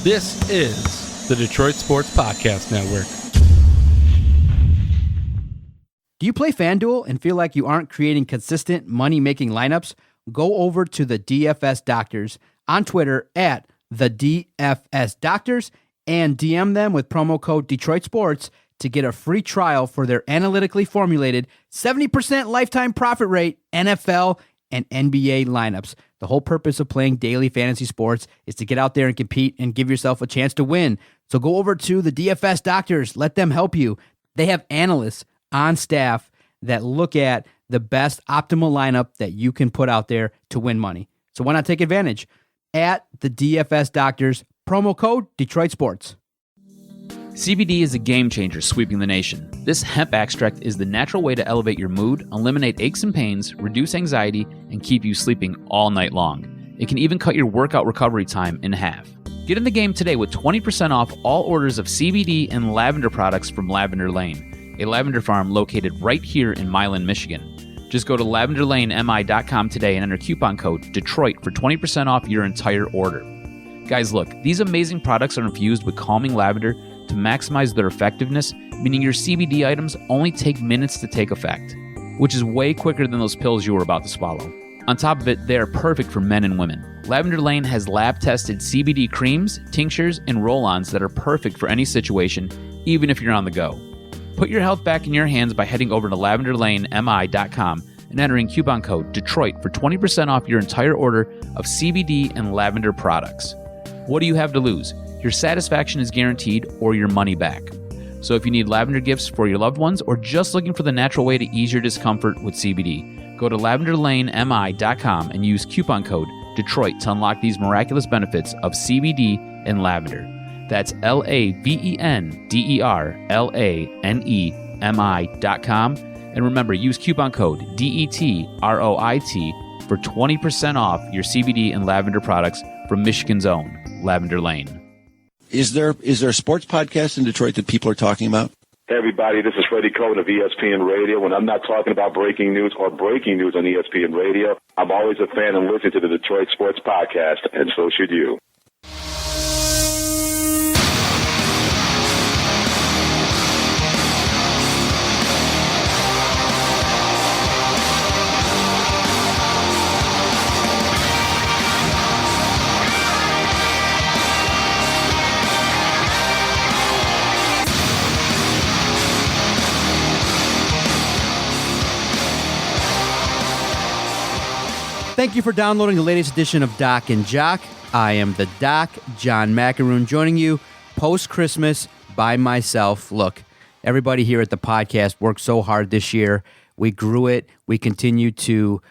This is the Detroit Sports Podcast Network. Do you play FanDuel and feel like you aren't creating consistent money-making lineups? Go over to the DFS Doctors on Twitter at the DFS Doctors and DM them with promo code Detroit Sports to get a free trial for their analytically formulated 70% lifetime profit rate NFL and NBA lineups. The whole purpose of playing daily fantasy sports is to get out there and compete and give yourself a chance to win. So go over to the DFS Doctors. Let them help you. They have analysts on staff that look at the best optimal lineup that you can put out there to win money. So why not take advantage? At the DFS Doctors, promo code Detroit Sports. CBD is a game changer sweeping the nation. This hemp extract is the natural way to elevate your mood, eliminate aches and pains, reduce anxiety, and keep you sleeping all night long. It can even cut your workout recovery time in half. Get in the game today with 20% off all orders of CBD and lavender products from Lavender Lane, a lavender farm located right here in Milan, Michigan. Just go to lavenderlanemi.com today and enter coupon code Detroit for 20% off your entire order. Guys, look, these amazing products are infused with calming lavender to maximize their effectiveness, meaning your CBD items only take minutes to take effect, which is way quicker than those pills you were about to swallow. On top of it, they are perfect for men and women. Lavender Lane has lab-tested CBD creams, tinctures, and roll-ons that are perfect for any situation, even if you're on the go. Put your health back in your hands by heading over to lavenderlanemi.com and entering coupon code Detroit for 20% off your entire order of CBD and lavender products. What do you have to lose? Your satisfaction is guaranteed or your money back. So if you need lavender gifts for your loved ones or just looking for the natural way to ease your discomfort with CBD, go to lavenderlanemi.com and use coupon code Detroit to unlock these miraculous benefits of CBD and lavender. That's lavenderlanemi.com. And remember, use coupon code DETROIT for 20% off your CBD and lavender products from Michigan's own Lavender Lane. Is there a sports podcast in Detroit that people are talking about? Hey, everybody, this is Freddie Cohen of ESPN Radio. When I'm not talking about breaking news or breaking news on ESPN Radio, I'm always a fan and listen to the Detroit Sports Podcast, and so should you. Thank you for downloading the latest edition of DocNJock. I am the Doc, John McAroon, joining you post-Christmas by myself. Look, everybody here at the podcast worked so hard this year. We grew it. We continue to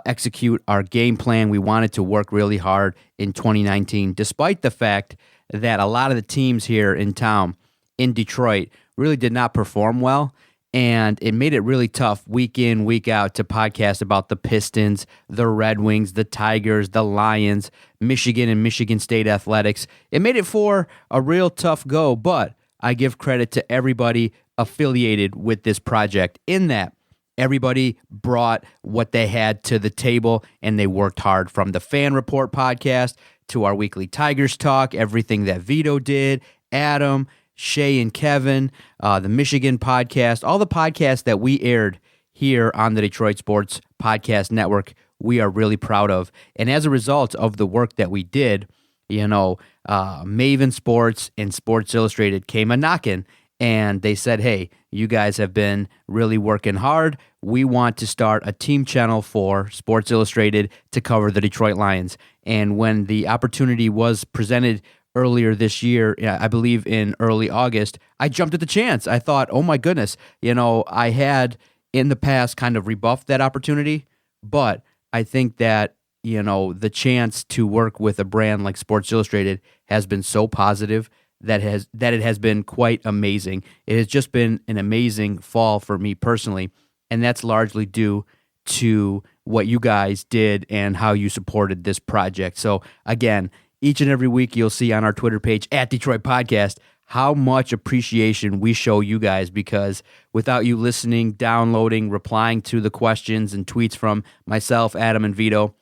execute our game plan. We wanted to work really hard in 2019, despite the fact that a lot of the teams here in town, in Detroit, really did not perform well. And it made it really tough week in, week out to podcast about the Pistons, the Red Wings, the Tigers, the Lions, Michigan and Michigan State athletics. It made it for a real tough go, but I give credit to everybody affiliated with this project in that everybody brought what they had to the table and they worked hard, from the Fan Report podcast to our weekly Tigers Talk, everything that Vito did, Adam, Shay and Kevin, the Michigan podcast, all the podcasts that we aired here on the Detroit Sports Podcast Network, we are really proud of. And as a result of the work that we did, Maven Sports and Sports Illustrated came a-knocking, and they said, hey, you guys have been really working hard. We want to start a team channel for Sports Illustrated to cover the Detroit Lions. And when the opportunity was presented earlier this year, I believe in early August, I jumped at the chance. I thought, oh my goodness, I had in the past kind of rebuffed that opportunity, but I think that, the chance to work with a brand like Sports Illustrated has been so positive that it has been quite amazing. It has just been an amazing fall for me personally, and that's largely due to what you guys did and how you supported this project. So again, each and every week you'll see on our Twitter page at Detroit Podcast how much appreciation we show you guys, because without you listening, downloading, replying to the questions and tweets from myself, Adam, and Vito,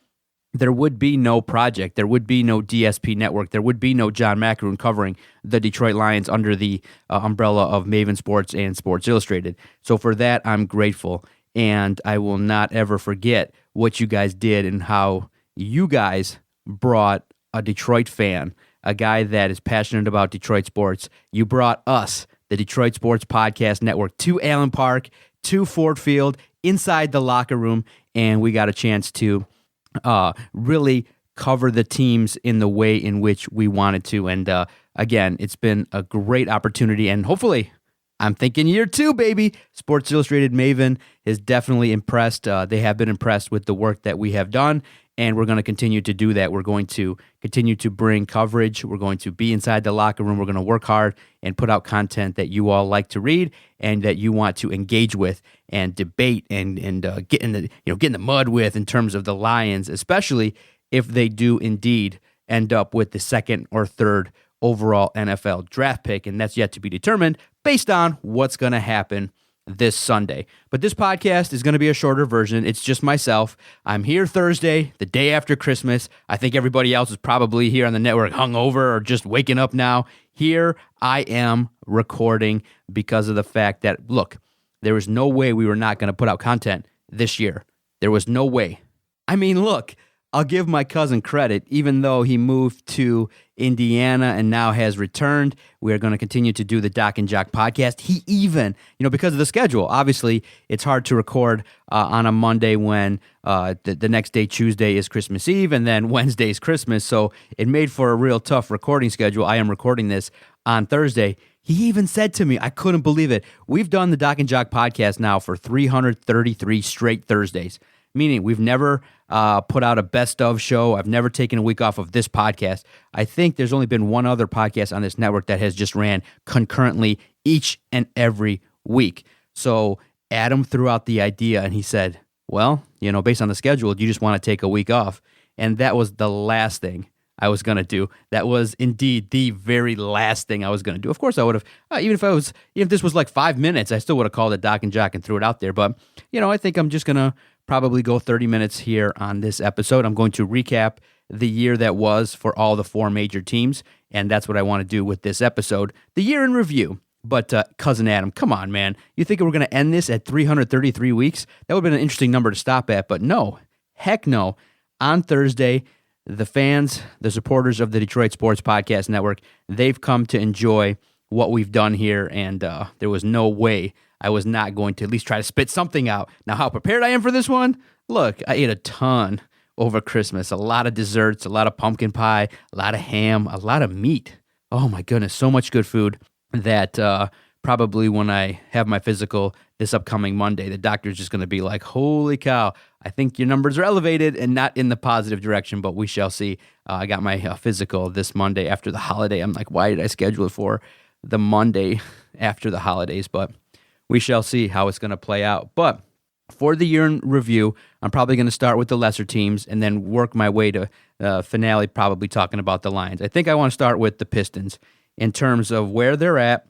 there would be no project. There would be no DSP network. There would be no John Macaroon covering the Detroit Lions under the umbrella of Maven Sports and Sports Illustrated. So for that, I'm grateful. And I will not ever forget what you guys did and how you guys brought a Detroit fan, a guy that is passionate about Detroit sports. You brought us, the Detroit Sports Podcast Network, to Allen Park, to Ford Field, inside the locker room, and we got a chance to really cover the teams in the way in which we wanted to. And again, it's been a great opportunity, and hopefully, I'm thinking year 2, baby. Sports Illustrated Maven is definitely impressed. They have been impressed with the work that we have done, and we're going to continue to do that. We're going to continue to bring coverage. We're going to be inside the locker room. We're going to work hard and put out content that you all like to read and that you want to engage with and debate and get in the mud with in terms of the Lions, especially if they do indeed end up with the 2nd or 3rd overall NFL draft pick, and that's yet to be determined based on what's going to happen this Sunday. But this podcast is going to be a shorter version. It's just myself. I'm here Thursday, the day after Christmas. I think everybody else is probably here on the network hungover or just waking up now. Here I am recording because of the fact that, look, there was no way we were not going to put out content this year. There was no way. I mean, look, I'll give my cousin credit, even though he moved to Indiana and now has returned. We are going to continue to do the Doc and Jock podcast. He even, because of the schedule, obviously it's hard to record on a Monday when the next day, Tuesday, is Christmas Eve, and then Wednesday is Christmas. So it made for a real tough recording schedule. I am recording this on Thursday. He even said to me, I couldn't believe it, we've done the Doc and Jock podcast now for 333 straight Thursdays, meaning we've never put out a best of show. I've never taken a week off of this podcast. I think there's only been one other podcast on this network that has just ran concurrently each and every week. So Adam threw out the idea and he said, well, based on the schedule, you just want to take a week off. And that was the last thing I was going to do. That was indeed the very last thing I was going to do. Of course I would have, even if this was like 5 minutes, I still would have called it Doc and Jock and threw it out there. But, I think I'm just going to probably go 30 minutes here on this episode. I'm going to recap the year that was for all the 4 major teams, and that's what I want to do with this episode, the year in review. But Cousin Adam, come on, man. You think we're going to end this at 333 weeks? That would have been an interesting number to stop at, but no. Heck no. On Thursday, the fans, the supporters of the Detroit Sports Podcast Network, they've come to enjoy what we've done here, and there was no way I was not going to at least try to spit something out. Now, how prepared I am for this one? Look, I ate a ton over Christmas. A lot of desserts, a lot of pumpkin pie, a lot of ham, a lot of meat. Oh my goodness, so much good food that probably when I have my physical this upcoming Monday, the doctor's just going to be like, holy cow, I think your numbers are elevated and not in the positive direction, but we shall see. I got my physical this Monday after the holiday. I'm like, why did I schedule it for the Monday after the holidays? But we shall see how it's going to play out. But for the year in review, I'm probably going to start with the lesser teams and then work my way to finale, probably talking about the Lions. I think I want to start with the Pistons in terms of where they're at,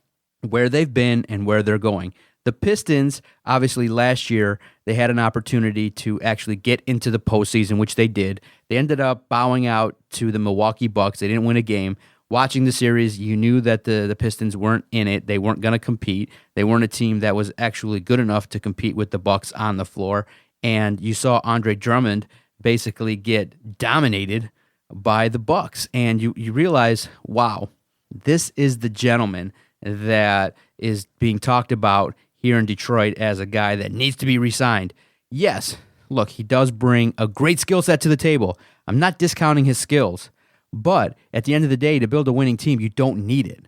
where they've been, and where they're going. The Pistons, obviously last year, they had an opportunity to actually get into the postseason, which they did. They ended up bowing out to the Milwaukee Bucks. They didn't win a game. Watching the series, you knew that the Pistons weren't in it. They weren't going to compete. They weren't a team that was actually good enough to compete with the Bucks on the floor. And you saw Andre Drummond basically get dominated by the Bucks. And you realize, wow, this is the gentleman that is being talked about here in Detroit as a guy that needs to be re-signed. Yes, look, he does bring a great skill set to the table. I'm not discounting his skills. But at the end of the day, to build a winning team, you don't need it.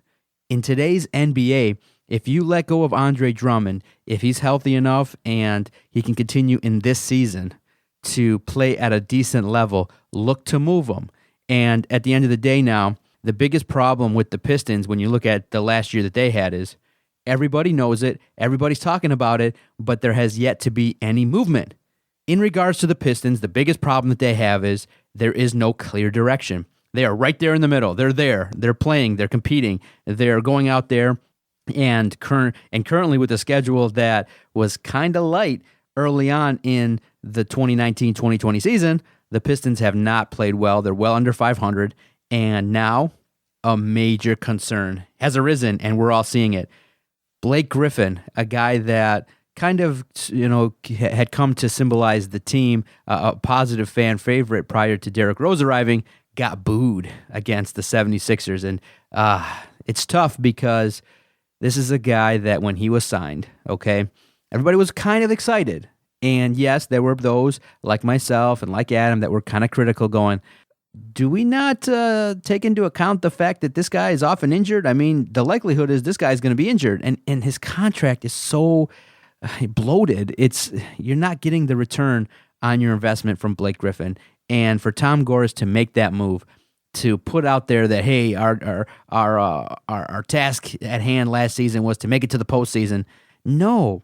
In today's NBA, if you let go of Andre Drummond, if he's healthy enough and he can continue in this season to play at a decent level, look to move him. And at the end of the day now, the biggest problem with the Pistons when you look at the last year that they had is everybody knows it, everybody's talking about it, but there has yet to be any movement. In regards to the Pistons, the biggest problem that they have is there is no clear direction. They are right there in the middle. They're there. They're playing. They're competing. They're going out there and currently with a schedule that was kind of light early on in the 2019-2020 season, the Pistons have not played well. They're well under 500, and now a major concern has arisen, and we're all seeing it. Blake Griffin, a guy that kind of, had come to symbolize the team, a positive fan favorite prior to Derrick Rose arriving, got booed against the 76ers. And it's tough because this is a guy that when he was signed, okay, everybody was kind of excited. And yes, there were those like myself and like Adam that were kind of critical going, do we not take into account the fact that this guy is often injured? I mean, the likelihood is this guy's going to be injured. And his contract is so bloated. You're not getting the return on your investment from Blake Griffin. And for Tom Gores to make that move, to put out there that, hey, our task at hand last season was to make it to the postseason. No.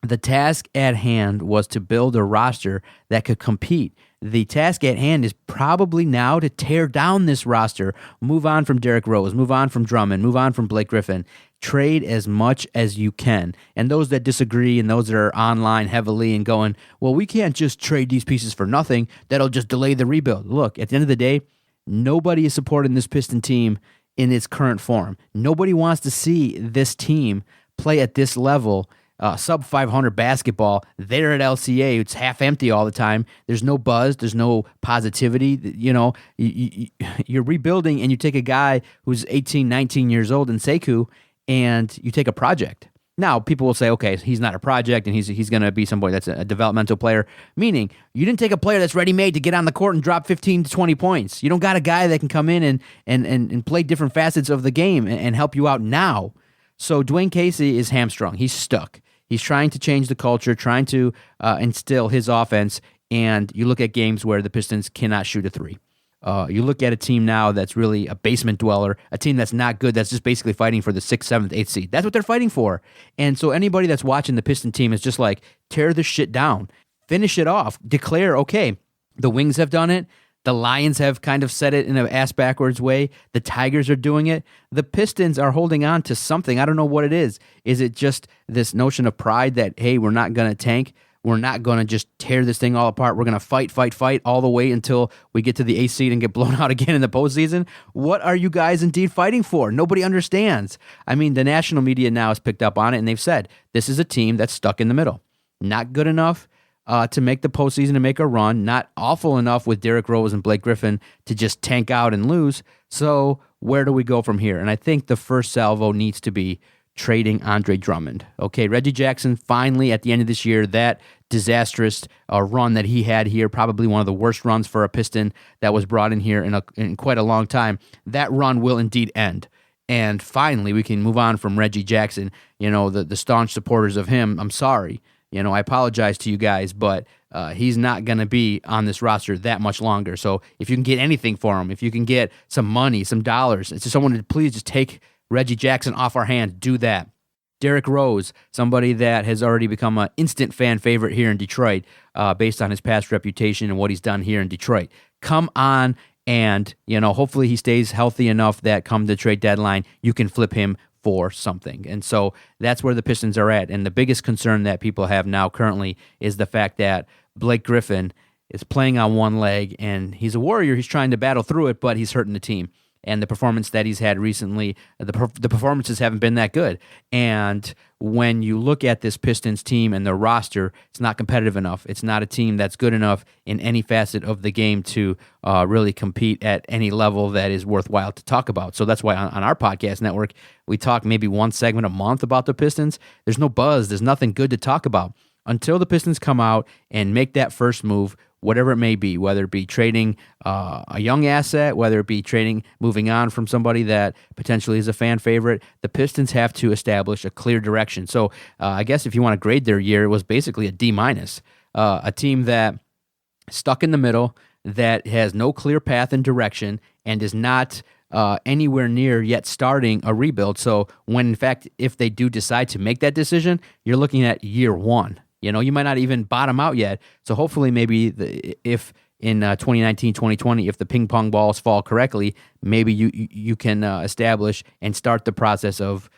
The task at hand was to build a roster that could compete. The task at hand is probably now to tear down this roster, move on from Derrick Rose, move on from Drummond, move on from Blake Griffin, trade as much as you can. And those that disagree and those that are online heavily and going, well, we can't just trade these pieces for nothing. That'll just delay the rebuild. Look, at the end of the day, nobody is supporting this Piston team in its current form. Nobody wants to see this team play at this level. Sub 500 basketball there at LCA. It's half empty all the time. There's no buzz. There's no positivity. You're rebuilding, and you take a guy who's 18, 19 years old in Sekou, and you take a project. Now, people will say, okay, he's not a project, and he's going to be somebody that's a developmental player, meaning you didn't take a player that's ready-made to get on the court and drop 15 to 20 points. You don't got a guy that can come in and play different facets of the game and help you out now. So Dwayne Casey is hamstrung. He's stuck. He's trying to change the culture, trying to instill his offense, and you look at games where the Pistons cannot shoot a three. You look at a team now that's really a basement dweller, a team that's not good, that's just basically fighting for the 6th, 7th, 8th seed. That's what they're fighting for. And so anybody that's watching the Piston team is just like, tear this shit down. Finish it off. Declare, okay, the Wings have done it. The Lions have kind of said it in an ass-backwards way. The Tigers are doing it. The Pistons are holding on to something. I don't know what it is. Is it just this notion of pride that, hey, we're not going to tank? We're not going to just tear this thing all apart. We're going to fight all the way until we get to the 8th seed and get blown out again in the postseason? What are you guys indeed fighting for? Nobody understands. I mean, the national media now has picked up on it, and they've said, this is a team that's stuck in the middle. Not good enough to make the postseason and make a run, not awful enough with Derrick Rose and Blake Griffin to just tank out and lose. So where do we go from here? And I think the first salvo needs to be trading Andre Drummond. Okay, Reggie Jackson finally at the end of this year, that disastrous run that he had here, probably one of the worst runs for a Piston that was brought in here in quite a long time, that run will indeed end. And finally, we can move on from Reggie Jackson. The staunch supporters of him, I'm sorry. I apologize to you guys, but he's not going to be on this roster that much longer. So if you can get anything for him, if you can get some money, some dollars, it's just someone to please just take Reggie Jackson off our hands, do that. Derrick Rose, somebody that has already become an instant fan favorite here in Detroit based on his past reputation and what he's done here in Detroit. Come on, and hopefully he stays healthy enough that come the trade deadline, you can flip him for something. And so that's where the Pistons are at. And the biggest concern that people have now currently is the fact that Blake Griffin is playing on one leg, and he's a warrior. He's trying to battle through it, but he's hurting the team. And the performance that he's had recently, the performances haven't been that good. And when you look at this Pistons team and the roster, it's not competitive enough. It's not a team that's good enough in any facet of the game to really compete at any level that is worthwhile to talk about. So that's why on our podcast network, we talk maybe one segment a month about the Pistons. There's no buzz. There's nothing good to talk about until the Pistons come out and make that first move, whatever it may be, whether it be trading a young asset, whether it be moving on from somebody that potentially is a fan favorite. The Pistons have to establish a clear direction. So I guess if you want to grade their year, it was basically a D-, a team that stuck in the middle, that has no clear path and direction, and is not anywhere near yet starting a rebuild. So when, in fact, if they do decide to make that decision, you're looking at year one. You might not even bottom out yet. So hopefully maybe if in 2019, 2020, if the ping pong balls fall correctly, maybe you can establish and start the process of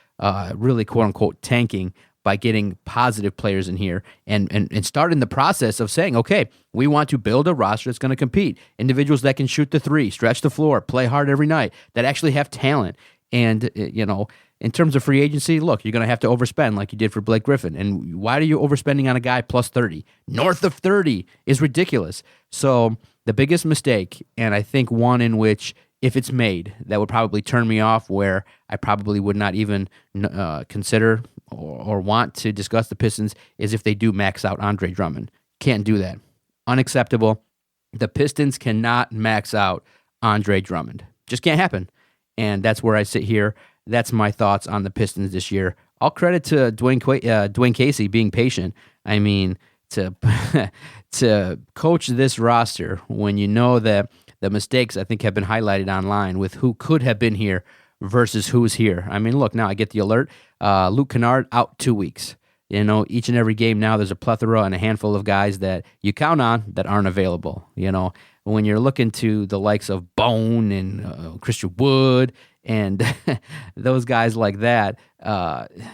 really quote-unquote tanking by getting positive players in here and starting the process of saying, okay, we want to build a roster that's going to compete. Individuals that can shoot the three, stretch the floor, play hard every night, that actually have talent. And, in terms of free agency, look, you're going to have to overspend like you did for Blake Griffin. And why are you overspending on a guy plus 30? North of 30 is ridiculous. So the biggest mistake, and I think one in which, if it's made, that would probably turn me off, where I probably would not even consider or want to discuss the Pistons, is if they do max out Andre Drummond. Can't do that. Unacceptable. The Pistons cannot max out Andre Drummond. Just can't happen. And that's where I sit here. That's my thoughts on the Pistons this year. All credit to Dwayne Casey being patient. I mean, to coach this roster when you know that the mistakes, I think, have been highlighted online with who could have been here versus who's here. I mean, look, now I get the alert. Luke Kennard out 2 weeks. Each and every game now there's a plethora and a handful of guys that you count on that aren't available. When you're looking to the likes of Bone and Christian Wood and those guys like that,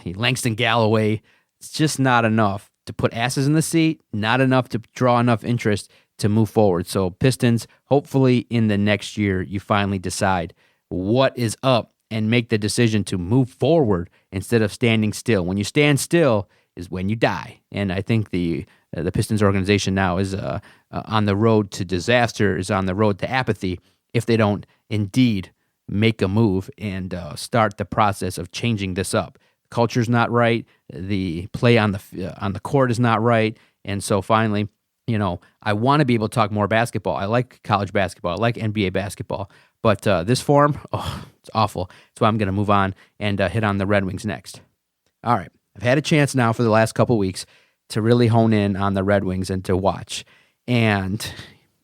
Langston Galloway, it's just not enough to put asses in the seat, not enough to draw enough interest to move forward. So Pistons, hopefully in the next year, you finally decide what is up and make the decision to move forward instead of standing still. When you stand still is when you die. And I think the Pistons organization now is on the road to disaster, is on the road to apathy if they don't indeed make a move and start the process of changing this up. The culture's not right. The play on the court is not right. And so finally, I want to be able to talk more basketball. I like college basketball. I like NBA basketball. But this form, it's awful. So I'm going to move on and hit on the Red Wings next. All right. I've had a chance now for the last couple weeks to really hone in on the Red Wings and to watch. And,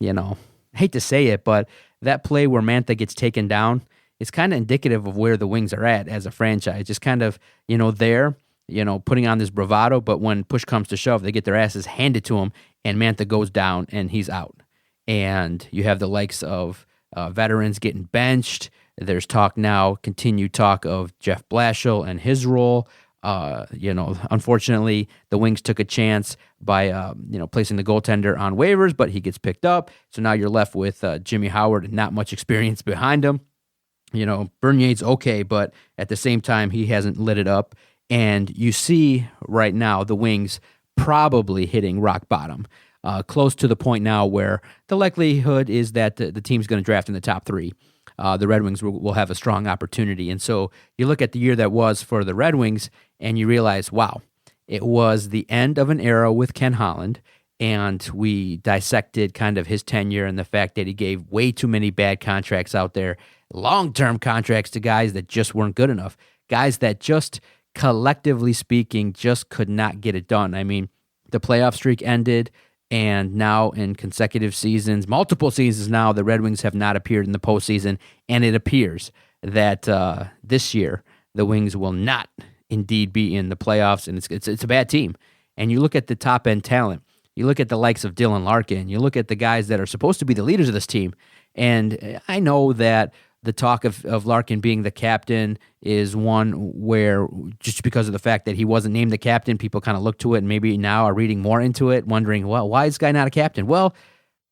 I hate to say it, but that play where Mantha gets taken down is kind of indicative of where the Wings are at as a franchise. Just kind of, there, putting on this bravado, but when push comes to shove, they get their asses handed to them, and Mantha goes down, and he's out. And you have the likes of veterans getting benched. There's continued talk of Jeff Blashill and his role. Unfortunately, the Wings took a chance by, placing the goaltender on waivers, but he gets picked up. So now you're left with Jimmy Howard and not much experience behind him. Bernier's okay, but at the same time, he hasn't lit it up. And you see right now the Wings probably hitting rock bottom, close to the point now where the likelihood is that the team's going to draft in the top 3. The Red Wings will have a strong opportunity. And so you look at the year that was for the Red Wings and you realize, wow, it was the end of an era with Ken Holland, and we dissected kind of his tenure and the fact that he gave way too many bad contracts out there, long-term contracts to guys that just weren't good enough, guys that just, collectively speaking, just could not get it done. I mean, the playoff streak ended, and now in consecutive seasons, multiple seasons now, the Red Wings have not appeared in the postseason, and it appears that this year the Wings will not indeed be in the playoffs, and it's a bad team. And you look at the top-end talent. You look at the likes of Dylan Larkin. You look at the guys that are supposed to be the leaders of this team. And I know that the talk of Larkin being the captain is one where, just because of the fact that he wasn't named the captain, people kind of look to it and maybe now are reading more into it, wondering, well, why is this guy not a captain? Well,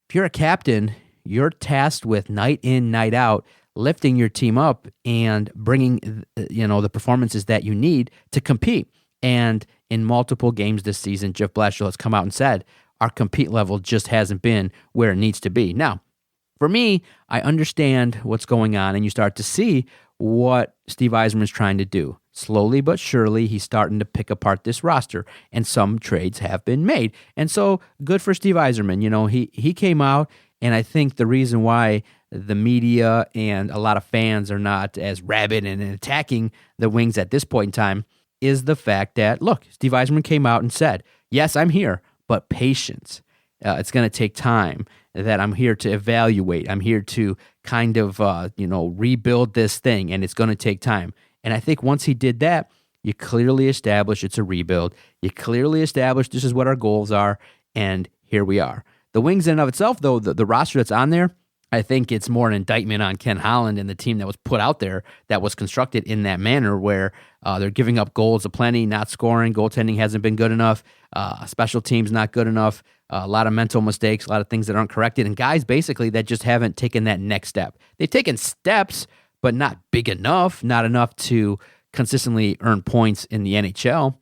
if you're a captain, you're tasked with night in, night out, lifting your team up and bringing, the performances that you need to compete. And in multiple games this season, Jeff Blashill has come out and said, our compete level just hasn't been where it needs to be. Now, for me, I understand what's going on, and you start to see what Steve Yzerman's trying to do. Slowly but surely, he's starting to pick apart this roster, and some trades have been made. And so, good for Steve Yzerman. He came out, and I think the reason why the media and a lot of fans are not as rabid and attacking the Wings at this point in time is the fact that, look, Steve Yzerman came out and said, yes, I'm here, but patience. It's going to take time, that I'm here to evaluate. I'm here to kind of, rebuild this thing, and it's going to take time. And I think once he did that, you clearly establish it's a rebuild. You clearly establish this is what our goals are, and here we are. The Wings in and of itself, though, the roster that's on there, I think it's more an indictment on Ken Holland and the team that was put out there that was constructed in that manner where they're giving up goals aplenty, not scoring, goaltending hasn't been good enough, special teams not good enough, a lot of mental mistakes, a lot of things that aren't corrected, and guys basically that just haven't taken that next step. They've taken steps, but not big enough, not enough to consistently earn points in the NHL.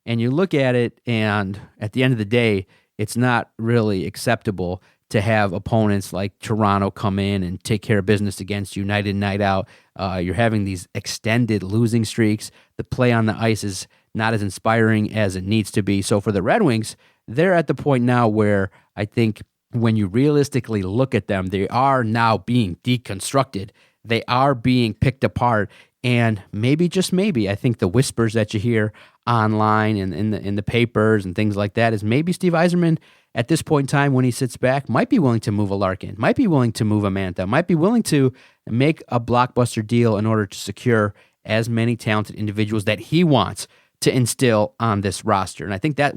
And you look at it, and at the end of the day, it's not really acceptable to have opponents like Toronto come in and take care of business against you night in, night out. You're having these extended losing streaks. The play on the ice is not as inspiring as it needs to be. So for the Red Wings, they're at the point now where I think when you realistically look at them, they are now being deconstructed. They are being picked apart. And maybe, just maybe, I think the whispers that you hear online and in the papers and things like that is maybe Steve Yzerman at this point in time when he sits back might be willing to move a Larkin, might be willing to move a Mantha, might be willing to make a blockbuster deal in order to secure as many talented individuals that he wants to instill on this roster. And I think and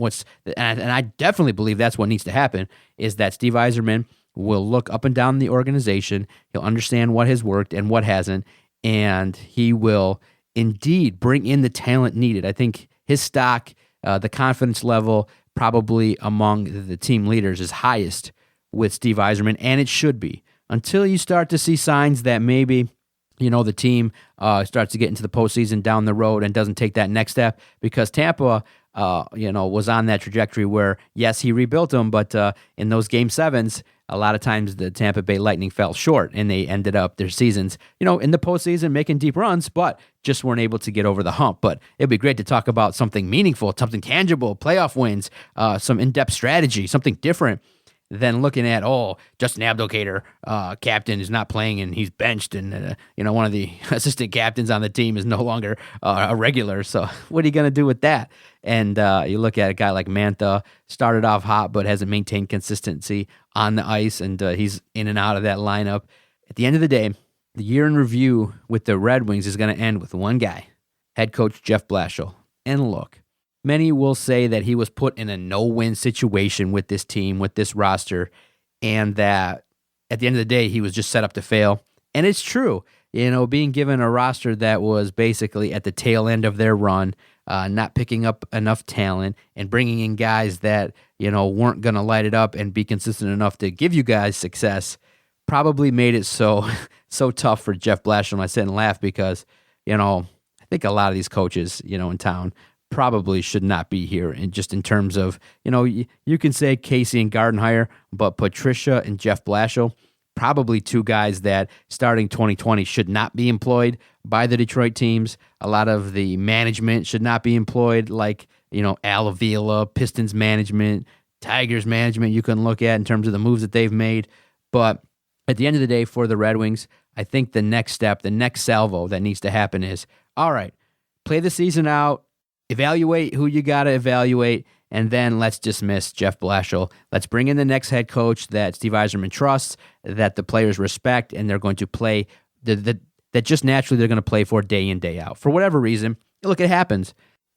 I definitely believe that's what needs to happen, is that Steve Yzerman will look up and down the organization, he'll understand what has worked and what hasn't, and he will indeed bring in the talent needed. I think his stock, the confidence level, probably among the team leaders is highest with Steve Yzerman, and it should be, until you start to see signs that maybe, the team starts to get into the postseason down the road and doesn't take that next step, because Tampa, was on that trajectory where, yes, he rebuilt them, but in those Game 7s, a lot of times the Tampa Bay Lightning fell short, and they ended up their seasons, in the postseason making deep runs, but just weren't able to get over the hump. But it'd be great to talk about something meaningful, something tangible, playoff wins, some in-depth strategy, something different than looking at, Justin Abdelkader, captain, is not playing and he's benched, and one of the assistant captains on the team is no longer a regular. So what are you going to do with that? And you look at a guy like Mantha, started off hot but hasn't maintained consistency on the ice, and he's in and out of that lineup. At the end of the day, the year in review with the Red Wings is going to end with one guy, head coach Jeff Blashill. And look, many will say that he was put in a no-win situation with this team, with this roster, and that at the end of the day, he was just set up to fail. And it's true. Being given a roster that was basically at the tail end of their run, not picking up enough talent, and bringing in guys that, weren't going to light it up and be consistent enough to give you guys success, probably made it so tough for Jeff Blashill. And I sit and laugh because, I think a lot of these coaches, in town probably should not be here. And just in terms of, you can say Casey and Gardenhire, but Patricia and Jeff Blashill, probably two guys that starting 2020 should not be employed by the Detroit teams. A lot of the management should not be employed, like, Al Avila, Pistons management, Tigers management you can look at in terms of the moves that they've made. But at the end of the day, for the Red Wings, I think the next step, the next salvo that needs to happen is, all right, play the season out, evaluate who you got to evaluate, and then let's dismiss Jeff Blashill. Let's bring in the next head coach that Steve Yzerman trusts, that the players respect, and they're going to play, that just naturally they're going to play for day in, day out. For whatever reason, look, it happens.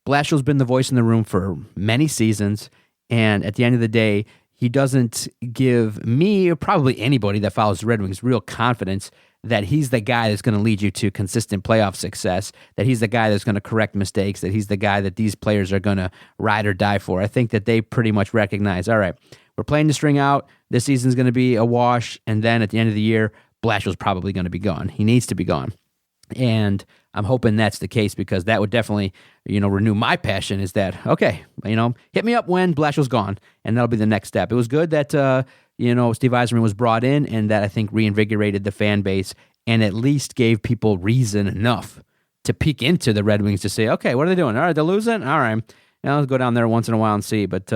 Blashill's been the voice in the room for many seasons, and at the end of the day, he doesn't give me, or probably anybody that follows the Red Wings, real confidence that he's the guy that's going to lead you to consistent playoff success, that he's the guy that's going to correct mistakes, that he's the guy that these players are going to ride or die for. I think that they pretty much recognize, all right, we're playing the string out, this season's going to be a wash, and then at the end of the year, Blashill's probably going to be gone. He needs to be gone. And I'm hoping that's the case, because that would definitely, renew my passion, is that, okay, hit me up when Blashill's gone, and that'll be the next step. It was good that, Steve Yzerman was brought in, and that I think reinvigorated the fan base and at least gave people reason enough to peek into the Red Wings to say, okay, what are they doing? All right, they're losing? All right, I'll go down there once in a while and see, but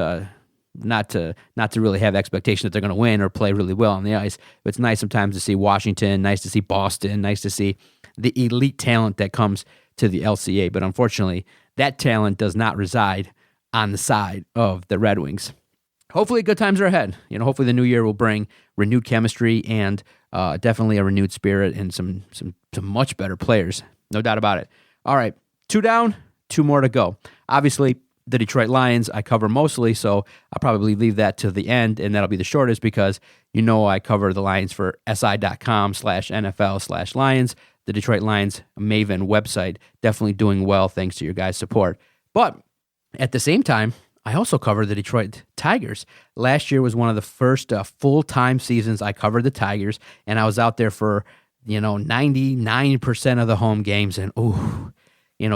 not to really have expectation that they're going to win or play really well on the ice. But it's nice sometimes to see Washington, nice to see Boston, nice to see the elite talent that comes to the LCA. But unfortunately, that talent does not reside on the side of the Red Wings. Hopefully good times are ahead. Hopefully the new year will bring renewed chemistry and definitely a renewed spirit and some much better players. No doubt about it. All right, 2 down, 2 more to go. Obviously, The Detroit Lions I cover mostly, so I'll probably leave that to the end, and that'll be the shortest because I cover the Lions for si.com/NFL/Lions. The Detroit Lions Maven website, definitely doing well thanks to your guys' support. But at the same time, I also cover the Detroit Tigers. Last year was one of the first full-time seasons I covered the Tigers, and I was out there for 99% of the home games, and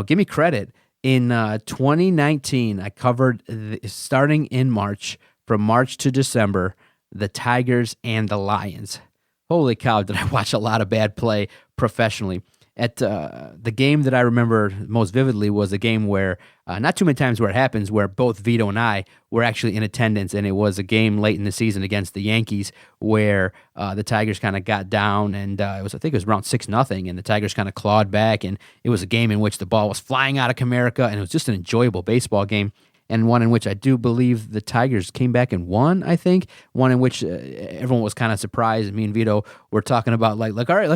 give me credit. In 2019, I covered, starting in March, from March to December, the Tigers and the Lions. Holy cow, did I watch a lot of bad play professionally. At the game that I remember most vividly was a game where, not too many times where it happens, where both Vito and I were actually in attendance, and it was a game late in the season against the Yankees where the Tigers kind of got down, and I think it was around 6-0, and the Tigers kind of clawed back, and it was a game in which the ball was flying out of Comerica, and it was just an enjoyable baseball game. And one in which I do believe the Tigers came back and won, I think. One in which everyone was kind of surprised. Me and Vito were talking about, like all right,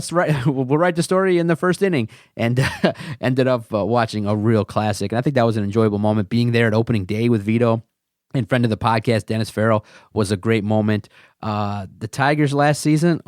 we'll write the story in the first inning. And ended up watching a real classic. And I think that was an enjoyable moment. Being there at opening day with Vito and friend of the podcast, Dennis Farrell, was a great moment. The Tigers last season,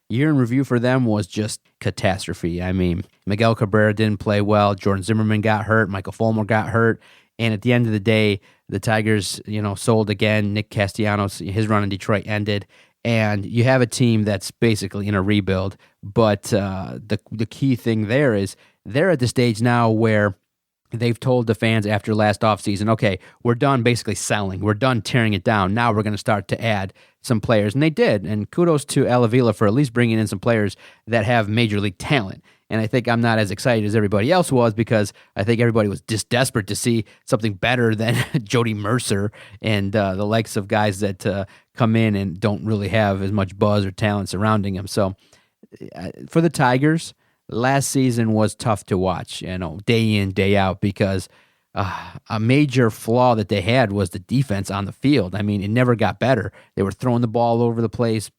year in review for them was just catastrophe. I mean, Miguel Cabrera didn't play well. Jordan Zimmerman got hurt. Michael Fulmer got hurt. And at the end of the day, the Tigers, sold again. Nick Castellanos, his run in Detroit ended. And you have a team that's basically in a rebuild. But the key thing there is they're at the stage now where they've told the fans after last offseason, okay, we're done basically selling. We're done tearing it down. Now we're going to start to add some players. And they did. And kudos to Avila for at least bringing in some players that have major league talent. And I think I'm not as excited as everybody else was because I think everybody was just desperate to see something better than Jody Mercer and the likes of guys that come in and don't really have as much buzz or talent surrounding them. So for the Tigers, last season was tough to watch, day in, day out, because a major flaw that they had was the defense on the field. I mean, it never got better. They were throwing the ball all over the place,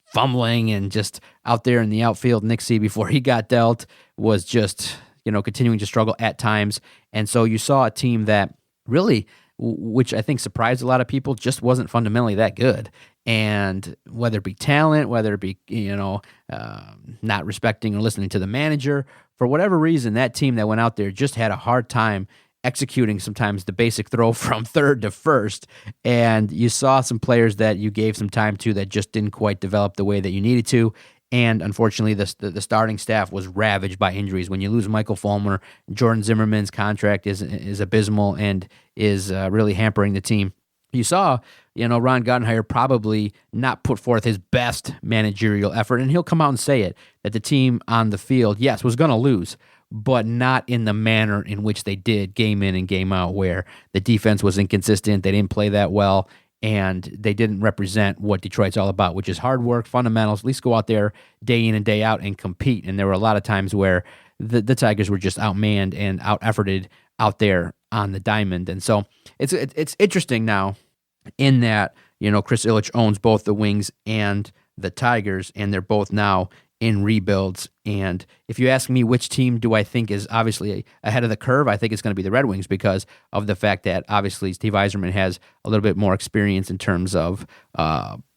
fumbling and just out there in the outfield. Nick C, before he got dealt, was just, continuing to struggle at times. And so you saw a team that really, which I think surprised a lot of people, just wasn't fundamentally that good. And whether it be talent, whether it be, not respecting or listening to the manager, for whatever reason, that team that went out there just had a hard time executing sometimes the basic throw from third to first. And you saw some players that you gave some time to that just didn't quite develop the way that you needed to. And unfortunately, the starting staff was ravaged by injuries. When you lose Michael Fulmer, Jordan Zimmerman's contract is abysmal and is really hampering the team. You saw, Ron Gardenhire probably not put forth his best managerial effort, and he'll come out and say it, that the team on the field, yes, was going to lose, but not in the manner in which they did game in and game out, where the defense was inconsistent, they didn't play that well, and they didn't represent what Detroit's all about, which is hard work, fundamentals, at least go out there day in and day out and compete. And there were a lot of times where the Tigers were just outmanned and out-efforted out there on the diamond. And so it's interesting now in that, Chris Ilitch owns both the Wings and the Tigers, and they're both now in rebuilds. And if you ask me which team do I think is obviously ahead of the curve, I think it's going to be the Red Wings because of the fact that obviously Steve Yzerman has a little bit more experience in terms of,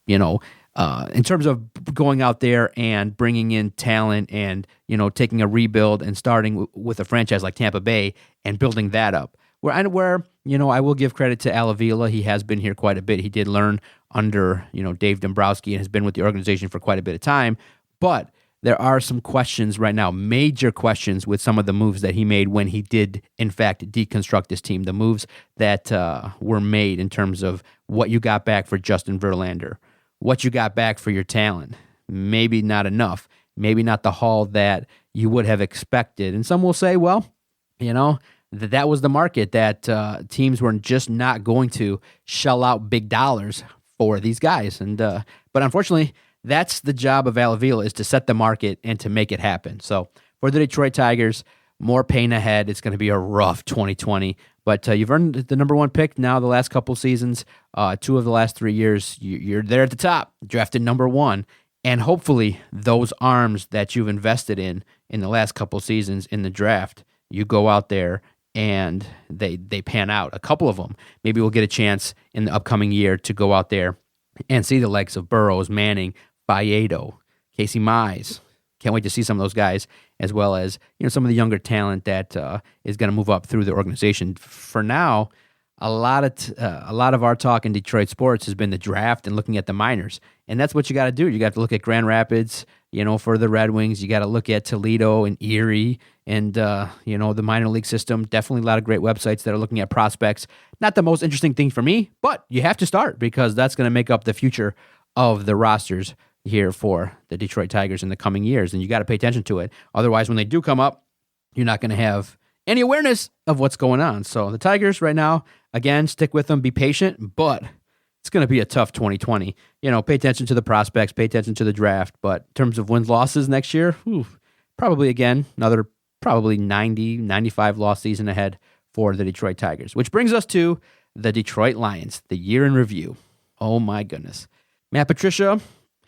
in terms of going out there and bringing in talent and, taking a rebuild and starting with a franchise like Tampa Bay and building that up. Where I will give credit to Avila. He has been here quite a bit. He did learn under, Dave Dombrowski and has been with the organization for quite a bit of time. But there are some questions right now, major questions with some of the moves that he made when he did, in fact, deconstruct this team. The moves that were made in terms of what you got back for Justin Verlander, what you got back for your talent. Maybe not enough. Maybe not the haul that you would have expected. And some will say, well, that was the market, that teams were just not going to shell out big dollars for these guys. And but unfortunately, that's the job of Avila, is to set the market and to make it happen. So for the Detroit Tigers, more pain ahead. It's going to be a rough 2020. But you've earned the number one pick now the last couple seasons. 2 of the last 3 years, you're there at the top, drafted number 1. And hopefully those arms that you've invested in the last couple seasons in the draft, you go out there and they pan out. A couple of them, maybe we'll get a chance in the upcoming year to go out there and see the likes of Burrows, Manning, Faedo, Casey Mize. Can't wait to see some of those guys, as well as some of the younger talent that is going to move up through the organization. For now, a lot of our talk in Detroit sports has been the draft and looking at the minors, and that's what you got to do. You got to look at Grand Rapids, for the Red Wings. You got to look at Toledo and Erie, and the minor league system. Definitely a lot of great websites that are looking at prospects. Not the most interesting thing for me, but you have to start because that's going to make up the future of the rosters here for the Detroit Tigers in the coming years, and you got to pay attention to it. Otherwise, when they do come up, you're not going to have any awareness of what's going on. So the Tigers right now, again, stick with them, be patient, but it's going to be a tough 2020. Pay attention to the prospects, pay attention to the draft, but in terms of wins, losses next year, probably again, another probably 90, 95 loss season ahead for the Detroit Tigers, which brings us to the Detroit Lions, the year in review. Oh my goodness. Matt Patricia,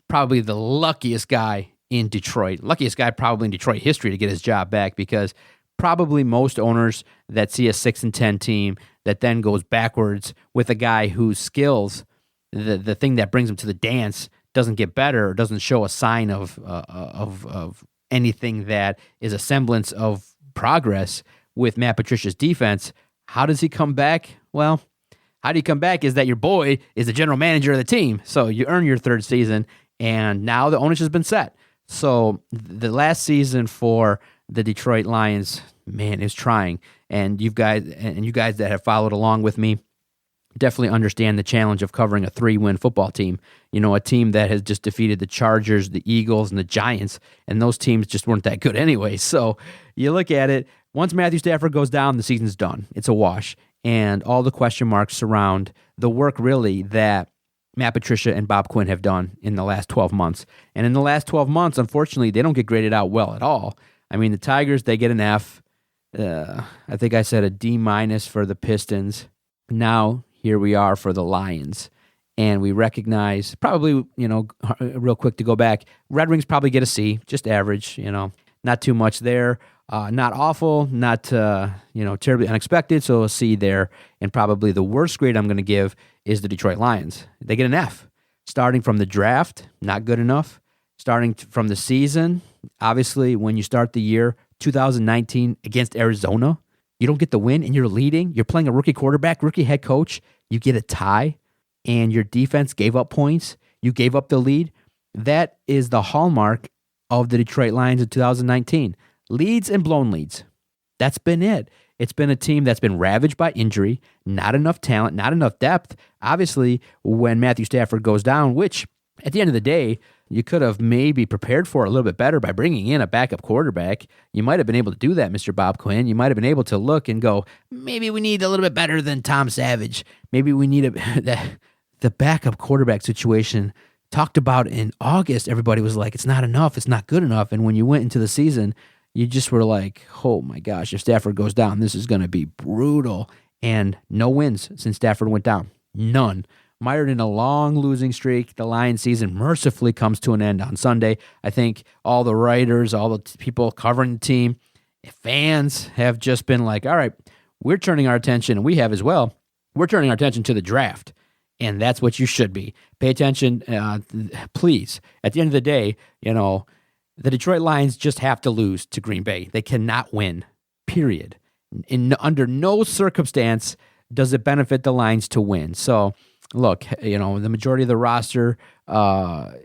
probably the luckiest guy in Detroit, luckiest guy probably in Detroit history to get his job back, because probably most owners that see a 6-10 team that then goes backwards with a guy whose skills, the thing that brings him to the dance, doesn't get better or doesn't show a sign of anything that is a semblance of progress with Matt Patricia's defense. How does he come back? Well, how do you come back is that your boy is the general manager of the team. So you earn your third season, and now the ownership has been set. So the last season for the Detroit Lions, man, is trying. And you guys that have followed along with me definitely understand the challenge of covering a 3-win football team. A team that has just defeated the Chargers, the Eagles, and the Giants, and those teams just weren't that good anyway. So you look at it, once Matthew Stafford goes down, the season's done. It's a wash. And all the question marks surround the work, really, that Matt Patricia and Bob Quinn have done in the last 12 months. And in the last 12 months, unfortunately, they don't get graded out well at all. I mean, the Tigers, they get an F. I think I said a D- for the Pistons. Now, here we are for the Lions. And we recognize, probably, real quick to go back, Red Wings probably get a C, just average, not too much there. Not awful, not terribly unexpected, so a C there. And probably the worst grade I'm going to give is the Detroit Lions. They get an F. Starting from the draft, not good enough. Starting from the season, obviously when you start the year 2019 against Arizona, you don't get the win and you're leading. You're playing a rookie quarterback, rookie head coach. You get a tie and your defense gave up points. You gave up the lead. That is the hallmark of the Detroit Lions in 2019. Leads and blown leads. That's been it. It's been a team that's been ravaged by injury, not enough talent, not enough depth. Obviously, when Matthew Stafford goes down, which at the end of the day, you could have maybe prepared for a little bit better by bringing in a backup quarterback. You might have been able to do that, Mr. Bob Quinn. You might have been able to look and go, maybe we need a little bit better than Tom Savage. Maybe we need the backup quarterback situation talked about in August. Everybody was like, it's not enough. It's not good enough. And when you went into the season, you just were like, oh my gosh, if Stafford goes down, this is going to be brutal. And no wins since Stafford went down. None. Mired in a long losing streak, the Lions season mercifully comes to an end on Sunday. I think all the writers, all the people covering the team, fans have just been like, all right, we're turning our attention, and we have as well, we're turning our attention to the draft. And that's what you should be. Pay attention, please. At the end of the day, the Detroit Lions just have to lose to Green Bay. They cannot win, period. Under no circumstance does it benefit the Lions to win. So, look, the majority of the roster, that's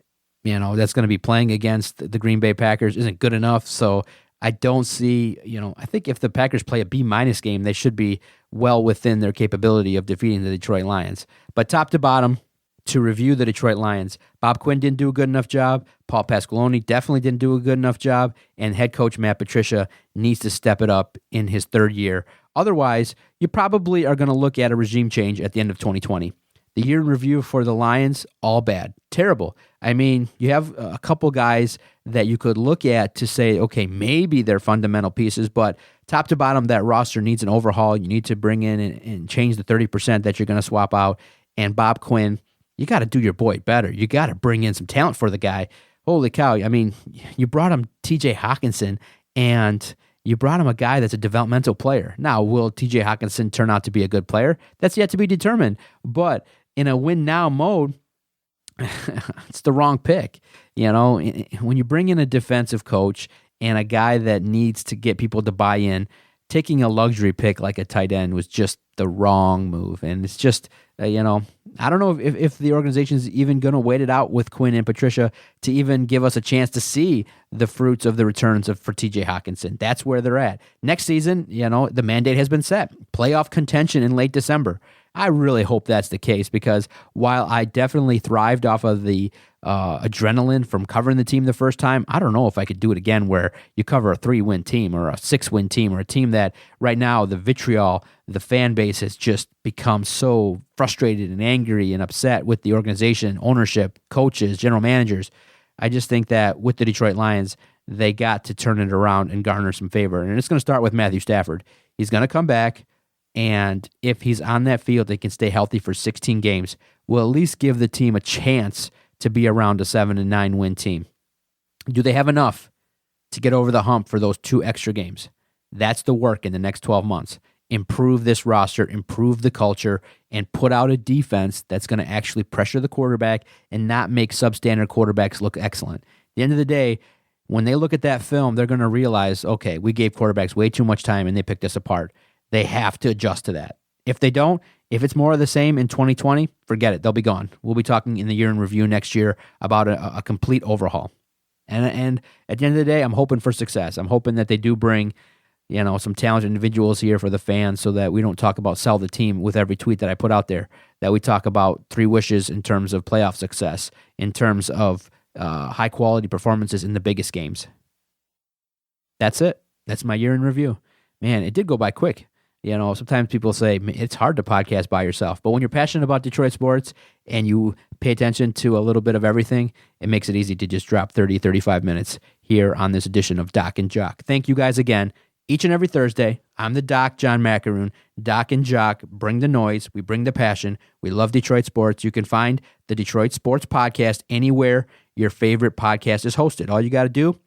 going to be playing against the Green Bay Packers isn't good enough. So I don't see, I think if the Packers play a B- game, they should be well within their capability of defeating the Detroit Lions. But top to bottom, to review the Detroit Lions, Bob Quinn didn't do a good enough job. Paul Pasqualoni definitely didn't do a good enough job. And head coach Matt Patricia needs to step it up in his third year. Otherwise, you probably are going to look at a regime change at the end of 2020. The year in review for the Lions, all bad. Terrible. I mean, you have a couple guys that you could look at to say, okay, maybe they're fundamental pieces, but top to bottom, that roster needs an overhaul. You need to bring in and change the 30% that you're going to swap out. And Bob Quinn, you got to do your boy better. You got to bring in some talent for the guy. Holy cow. I mean, you brought him TJ Hawkinson, and You brought him a guy that's a developmental player. Now, will TJ Hawkinson turn out to be a good player? That's yet to be determined. But in a win-now mode, it's the wrong pick. When you bring in a defensive coach and a guy that needs to get people to buy in, taking a luxury pick like a tight end was just the wrong move. And it's just, I don't know if the organization is even going to wait it out with Quinn and Patricia to even give us a chance to see the fruits of the returns for TJ Hawkinson. That's where they're at. Next season, the mandate has been set. Playoff contention in late December. I really hope that's the case, because while I definitely thrived off of the adrenaline from covering the team the first time, I don't know if I could do it again where you cover a 3-win team or a 6-win team or a team that right now the vitriol, the fan base has just become so frustrated and angry and upset with the organization, ownership, coaches, general managers. I just think that with the Detroit Lions, they got to turn it around and garner some favor. And it's going to start with Matthew Stafford. He's going to come back, and if he's on that field, they can stay healthy for 16 games. We'll at least give the team a chance to be around a 7-9 win team. Do they have enough to get over the hump for those 2 extra games? That's the work in the next 12 months. Improve this roster, improve the culture, and put out a defense that's going to actually pressure the quarterback and not make substandard quarterbacks look excellent. At the end of the day, when they look at that film, they're going to realize, okay, we gave quarterbacks way too much time and they picked us apart. They have to adjust to that. If they don't, if it's more of the same in 2020, forget it. They'll be gone. We'll be talking in the year in review next year about a complete overhaul. And at the end of the day, I'm hoping for success. I'm hoping that they do bring, some talented individuals here for the fans, so that we don't talk about sell the team with every tweet that I put out there, that we talk about 3 wishes in terms of playoff success, in terms of high quality performances in the biggest games. That's it. That's my year in review. Man, it did go by quick. Sometimes people say it's hard to podcast by yourself, but when you're passionate about Detroit sports and you pay attention to a little bit of everything, it makes it easy to just drop 30, 35 minutes here on this edition of Doc and Jock. Thank you guys again. Each and every Thursday, I'm the Doc, John Macaroon. Doc and Jock bring the noise. We bring the passion. We love Detroit sports. You can find the Detroit Sports Podcast anywhere your favorite podcast is hosted. All you got to do,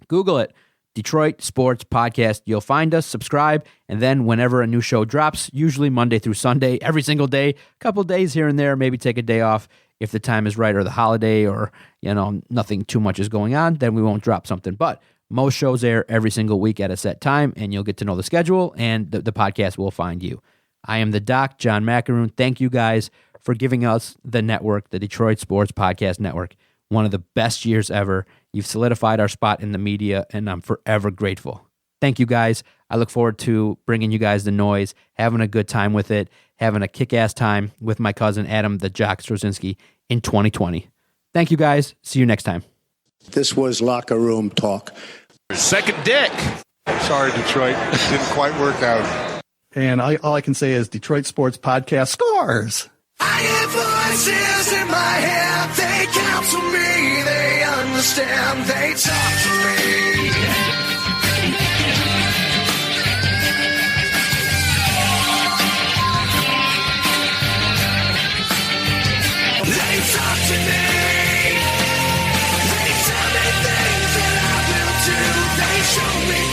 Google it. Detroit Sports Podcast. You'll find us, subscribe, and then whenever a new show drops, usually Monday through Sunday, every single day, a couple days here and there, maybe take a day off if the time is right or the holiday or, nothing too much is going on, then we won't drop something. But most shows air every single week at a set time, and you'll get to know the schedule, and the podcast will find you. I am the Doc, John Macaroon. Thank you guys for giving us the network, the Detroit Sports Podcast Network. One of the best years ever. You've solidified our spot in the media, and I'm forever grateful. Thank you, guys. I look forward to bringing you guys the noise, having a good time with it, having a kick-ass time with my cousin Adam the Jock Strozinski in 2020. Thank you, guys. See you next time. This was locker room talk. Second dick. Sorry, Detroit. Didn't quite work out. And all I can say is Detroit Sports Podcast scores. I hear voices in my head. They counsel me. They understand. They talk to me. They talk to me. They tell me things that I will do. They show me